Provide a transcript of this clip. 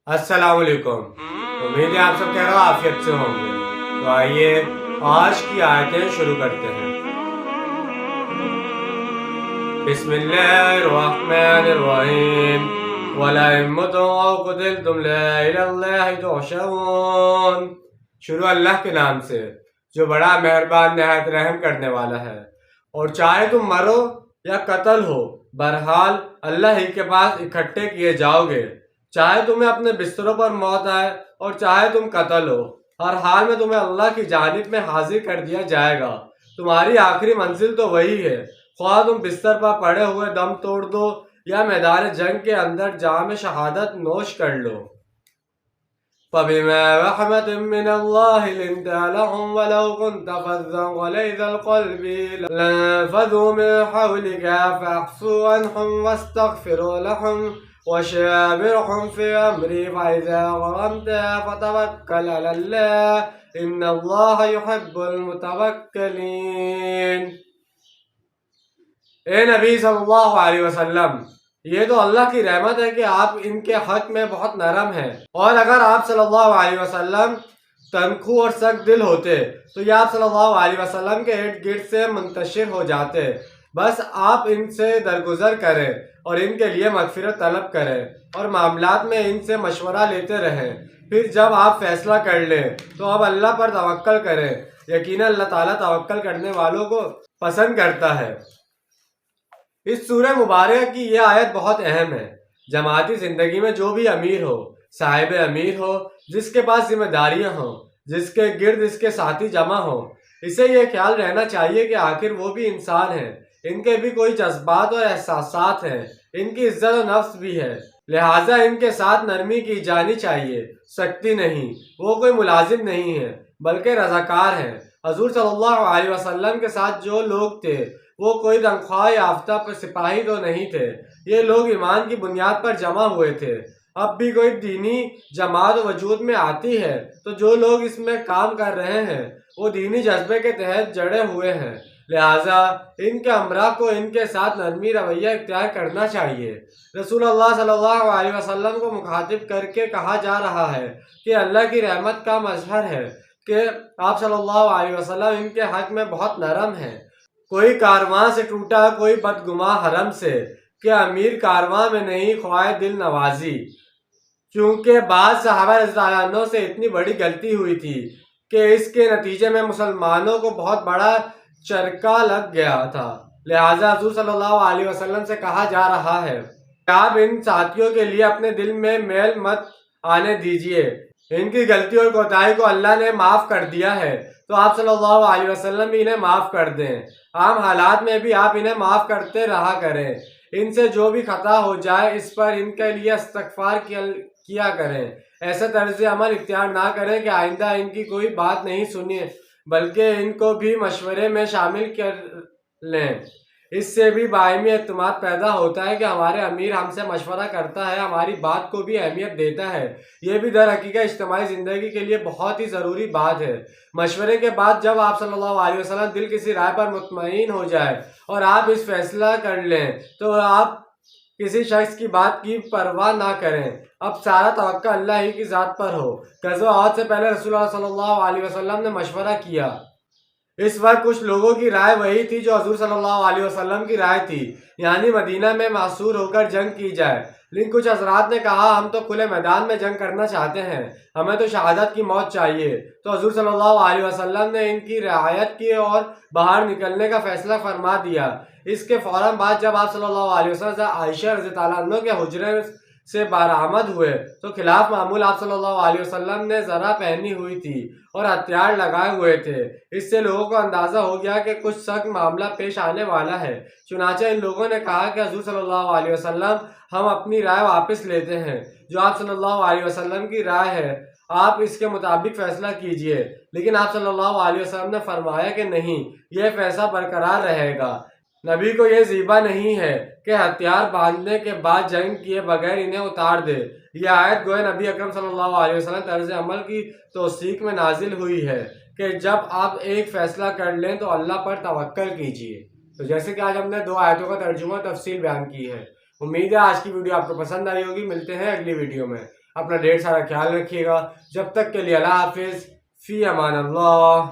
السلام علیکم۔ امید ہے آپ سب کہہ رہے ہو عافیت سے ہوں گے۔ تو آئیے آج کی آیتیں شروع کرتے ہیں۔ بسم اللہ الرحمن الرحیم وَلَئِن مُتُمْ أَوْ قُتِلْتُمْ لَا إِلَى اللَّهِ تُحْشَرُونَ۔ شروع اللہ کے نام سے جو بڑا مہربان نہایت رحم کرنے والا ہے۔ اور چاہے تم مرو یا قتل ہو، بہرحال اللہ ہی کے پاس اکٹھے کیے جاؤ گے۔ چاہے تمہیں اپنے بستروں پر موت آئے اور چاہے تم قتل ہو، ہر حال میں تمہیں اللہ کی جانب میں حاضر کر دیا جائے گا۔ تمہاری آخری منزل تو وہی ہے، خواہ تم بستر پر پڑے ہوئے دم توڑ دو یا میدان جنگ کے اندر جام شہادت نوش کر لو۔ فَبِمَا رَحْمَةٍ مِّنَ اللَّهِ لِنتَ لَهُمْ وَلَوْ كُنتَ فَظًّا غَلِيظَ الْقَلْبِ لَانفَضُّوا مِنْ حَوْلِكَ فَاعْفُ عَنْهُمْ وَاسْتَغْفِرْ لَهُمْ وَشَاوِرْهُمْ فِي الْأَمْرِ فَإِذَا عَزَمْتَ فَتَوَكَّلْ عَلَى اللَّهِ إِنَّ اللَّهَ يُحِبُّ الْمُتَوَكِّلِينَ۔ اے نبی صلی اللہ علیہ وسلم، یہ تو اللہ کی رحمت ہے کہ آپ ان کے حق میں بہت نرم ہیں، اور اگر آپ صلی اللہ علیہ وسلم تنخو اور سخت دل ہوتے تو یہ آپ صلی اللہ علیہ وسلم کے ارد گرد سے منتشر ہو جاتے۔ بس آپ ان سے درگزر کریں اور ان کے لیے مغفرت طلب کریں اور معاملات میں ان سے مشورہ لیتے رہیں۔ پھر جب آپ فیصلہ کر لیں تو اب اللہ پر توکل کریں، یقیناً اللہ تعالیٰ توکل کرنے والوں کو پسند کرتا ہے۔ اس سورہ مبارکہ کی یہ آیت بہت اہم ہے۔ جماعتی زندگی میں جو بھی امیر ہو، صاحب امیر ہو، جس کے پاس ذمہ داریاں ہوں، جس کے گرد اس کے ساتھی جمع ہوں، اسے یہ خیال رہنا چاہیے کہ آخر وہ بھی انسان ہیں، ان کے بھی کوئی جذبات اور احساسات ہیں، ان کی عزت و نفس بھی ہے، لہٰذا ان کے ساتھ نرمی کی جانی چاہیے، سختی نہیں۔ وہ کوئی ملازم نہیں ہے بلکہ رضاکار ہیں۔ حضور صلی اللہ علیہ وسلم کے ساتھ جو لوگ تھے وہ کوئی تنخواہ یافتہ سپاہی تو نہیں تھے، یہ لوگ ایمان کی بنیاد پر جمع ہوئے تھے۔ اب بھی کوئی دینی جماعت وجود میں آتی ہے تو جو لوگ اس میں کام کر رہے ہیں وہ دینی جذبے کے تحت جڑے ہوئے ہیں، لہٰذا ان کے امراء کو ان کے ساتھ نرمی رویہ اختیار کرنا چاہیے۔ رسول اللہ صلی اللہ علیہ وسلم کو مخاطب کر کے کہا جا رہا ہے کہ اللہ کی رحمت کا مظہر ہے کہ آپ صلی اللہ علیہ وسلم ان کے حق میں بہت نرم ہیں۔ کوئی کارواں سے ٹوٹا، کوئی بدگماں حرم سے، کہ امیر کارواں میں نہیں خواہ دل نوازی۔ چونکہ بعض صحابہ رضی اللہ عنہ سے اتنی بڑی غلطی ہوئی تھی کہ اس کے نتیجے میں مسلمانوں کو بہت بڑا چرکا لگ گیا تھا، لہٰذا حضور صلی اللہ علیہ وسلم سے کہا جا رہا ہے کہ آپ ان ساتھیوں کے لیے اپنے دل میں میل مت آنے دیجیے۔ ان کی غلطی اور کوتاہی کو اللہ نے معاف کر دیا ہے تو آپ صلی اللہ علیہ وسلم بھی انہیں معاف کر دیں۔ عام حالات میں بھی آپ انہیں معاف کرتے رہا کریں۔ ان سے جو بھی خطا ہو جائے اس پر ان کے لیے استغفار کیا کریں۔ ایسا طرز عمل اختیار نہ کریں کہ آئندہ ان کی کوئی بات نہیں سنیں بلکہ ان کو بھی مشورے میں شامل کر لیں۔ اس سے بھی باہمی اعتماد پیدا ہوتا ہے کہ ہمارے امیر ہم سے مشورہ کرتا ہے، ہماری بات کو بھی اہمیت دیتا ہے۔ یہ بھی در حقیقت اجتماعی زندگی کے لیے بہت ہی ضروری بات ہے۔ مشورے کے بعد جب آپ صلی اللہ علیہ وسلم دل کسی رائے پر مطمئن ہو جائے اور آپ اس فیصلہ کر لیں تو آپ کسی شخص کی بات کی پرواہ نہ کریں، اب سارا توقع اللہ ہی کی ذات پر ہو۔ غزوہ احد سے پہلے رسول اللہ صلی اللہ علیہ وسلم نے مشورہ کیا۔ اس وقت کچھ لوگوں کی رائے وہی تھی جو حضور صلی اللہ علیہ وسلم کی رائے تھی، یعنی مدینہ میں محصور ہو کر جنگ کی جائے، لیکن کچھ حضرات نے کہا ہم تو کھلے میدان میں جنگ کرنا چاہتے ہیں، ہمیں تو شہادت کی موت چاہیے۔ تو حضور صلی اللہ علیہ وسلم نے ان کی رعایت کی اور باہر نکلنے کا فیصلہ فرما دیا۔ اس کے فوراً بعد جب آپ صلی اللہ علیہ وسلم سے عائشہ رضی اللہ عنہ کے حجرے سے برآمد ہوئے تو خلاف معمول آپ صلی اللہ علیہ وسلم نے زرہ پہنی ہوئی تھی اور ہتھیار لگائے ہوئے تھے۔ اس سے لوگوں کو اندازہ ہو گیا کہ کچھ سخت معاملہ پیش آنے والا ہے، چنانچہ ان لوگوں نے کہا کہ حضور صلی اللہ علیہ وسلم ہم اپنی رائے واپس لیتے ہیں، جو آپ صلی اللہ علیہ وسلم کی رائے ہے آپ اس کے مطابق فیصلہ کیجئے۔ لیکن آپ صلی اللہ علیہ وسلم نے فرمایا کہ نہیں، یہ فیصلہ برقرار رہے گا۔ نبی کو یہ زیبا نہیں ہے کہ ہتھیار باندھنے کے بعد جنگ کیے بغیر انہیں اتار دے۔ یہ آیت گویا نبی اکرم صلی اللہ علیہ وسلم طرز عمل کی توثیق میں نازل ہوئی ہے کہ جب آپ ایک فیصلہ کر لیں تو اللہ پر توکل کیجیے۔ تو جیسے کہ آج ہم نے 2 آیتوں کا ترجمہ تفصیل بیان کی ہے۔ امید ہے آج کی ویڈیو آپ کو پسند آئی ہوگی۔ ملتے ہیں اگلی ویڈیو میں۔ اپنا ڈھیر سارا خیال رکھیے گا. جب تک کے لیے اللہ حافظ. فی امان اللہ.